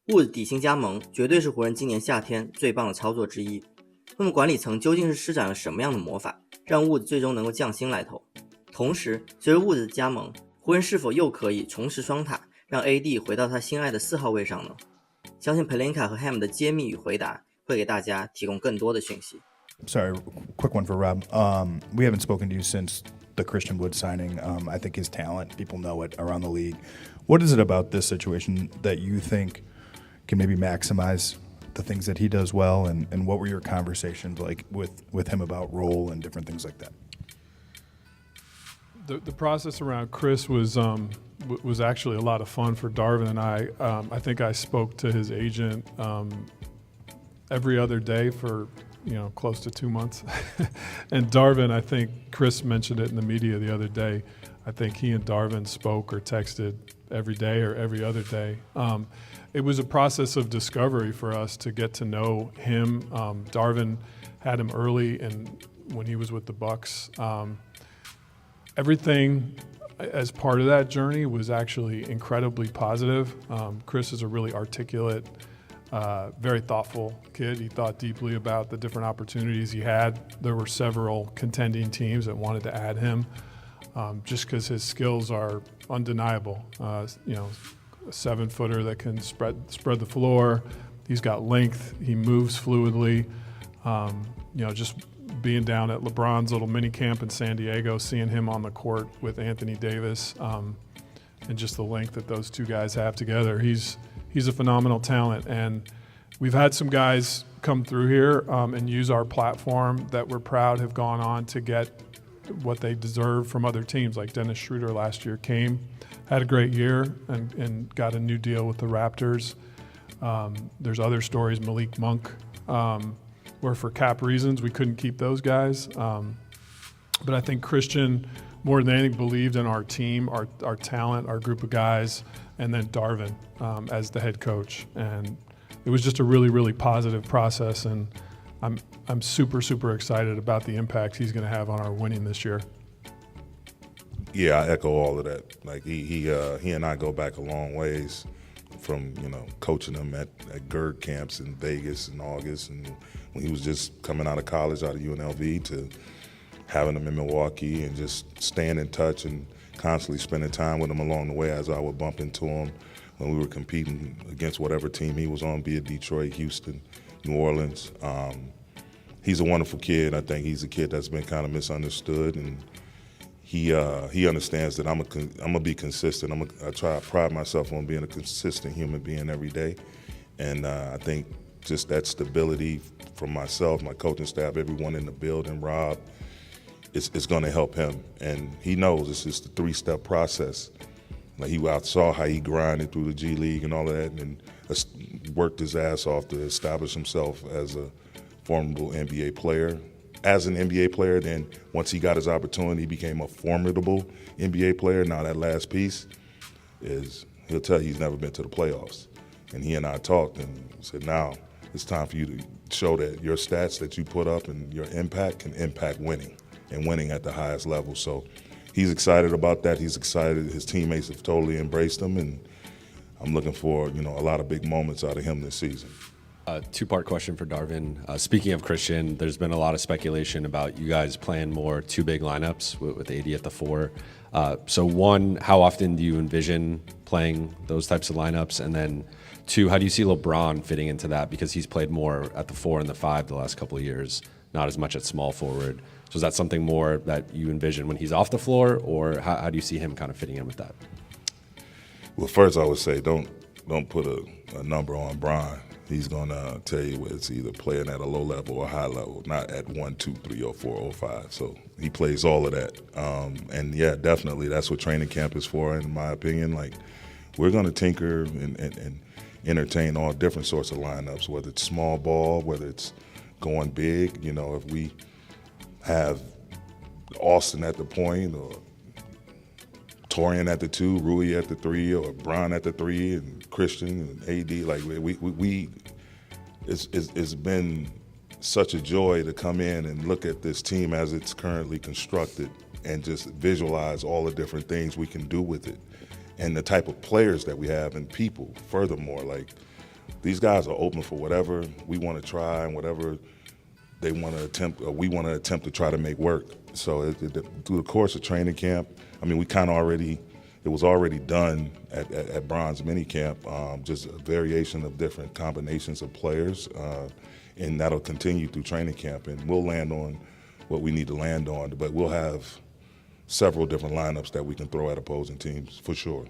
Wood 底薪加盟绝对是湖人今年夏天最棒的操作之一。那么管理层究竟是施展了什么样的魔法，让 Wood 最终能够降薪来投？同时，随着 Wood 的加盟，湖人是否又可以重拾双塔，让 AD 回到他心爱的4号位上呢？相信 Pelinka 和 Ham 的揭秘与回答会给大家提供更多的讯息。Sorry, quick one for Rob. We haven't spoken to you since the Christian Wood signing. I think his talent, people know it around the league. What is it about this situation that you think can maybe maximize the things that he does well, and what were your conversations like with him about role and different things like that? The process around Chris was actually a lot of fun for Darvin and I. I think I spoke to his agent every other day for close to 2 months. And Darvin, I think Chris mentioned it in the media the other day. I think he and Darvin spoke or texted every day or every other day. It was a process of discovery for us to get to know him. Darvin had him early when he was with the Bucks. Everything as part of that journey was actually incredibly positive. Chris is a really articulate, very thoughtful kid. He thought deeply about the different opportunities he had. There were several contending teams that wanted to add him just because his skills are undeniable. A 7-footer that can spread the floor. He's got length. He moves fluidly. Just being down at LeBron's little mini camp in San Diego, seeing him on the court with Anthony Davis, and just the length that those two guys have together. He's a phenomenal talent, and we've had some guys come through here and use our platform that we're proud have gone on to get what they deserve from other teams. Like Dennis Schroeder last year came, had a great year, and got a new deal with the Raptors. There's other stories, Malik Monk, where for cap reasons we couldn't keep those guys. But I think Christian, more than anything, believed in our team, our talent, our group of guys, and then Darvin as the head coach. And it was just a really, really positive process, and I'm super, super excited about the impact he's going to have on our winning this year. Yeah, I echo all of that. Like he and I go back a long ways, from coaching him at GERD camps in Vegas in August, and when he was just coming out of college, out of UNLV, to having him in Milwaukee and just staying in touch and constantly spending time with him along the way as I would bump into him when we were competing against whatever team he was on, be it Detroit, Houston, New Orleans. He's a wonderful kid. I think he's a kid that's been kind of misunderstood, and he understands that I'm gonna be consistent. I try to pride myself on being a consistent human being every day, and I think just that stability from myself, my coaching staff, everyone in the building, Rob, it's going to help him, and he knows it's just a 3-step process. Like I saw how he grinded through the G League and all of that, and worked his ass off to establish himself as a formidable NBA player. As an NBA player, then once he got his opportunity, he became a formidable NBA player. Now that last piece is, he'll tell you he's never been to the playoffs. And he and I talked and said, now it's time for you to show that your stats that you put up and your impact can impact winning, and winning at the highest level. So he's excited about that. He's excited. His teammates have totally embraced him, and I'm looking for a lot of big moments out of him this season. Two-part question for Darvin. Speaking of Christian, there's been a lot of speculation about you guys playing more 2 big lineups with AD at the 4. So one, how often do you envision playing those types of lineups? And then 2, how do you see LeBron fitting into that? Because he's played more at the 4 and the 5 the last couple of years, not as much at small forward. So is that something more that you envision when he's off the floor, or how do you see him kind of fitting in with that? Well, first I would say don't put a number on Bron. He's going to tell you it's either playing at a low level or high level, not at 1, 2, 3, or 4, or 5. So he plays all of that. And yeah, definitely that's what training camp is for, in my opinion. Like, we're going to tinker and entertain all different sorts of lineups, whether it's small ball, whether it's going big. If we have Austin at the point, or Torian at the 2, Rui at the 3, or Bron at the 3, and Christian and AD. Like it's been such a joy to come in and look at this team as it's currently constructed and just visualize all the different things we can do with it, and the type of players that we have and people. Furthermore, like these guys are open for whatever we want to try and whatever they want to attempt, or we want to attempt to try to make work. So through the course of training camp, I mean, we kind of already, it was already done at Bronze minicamp, just a variation of different combinations of players, and that'll continue through training camp, and we'll land on what we need to land on, but we'll have several different lineups that we can throw at opposing teams, for sure.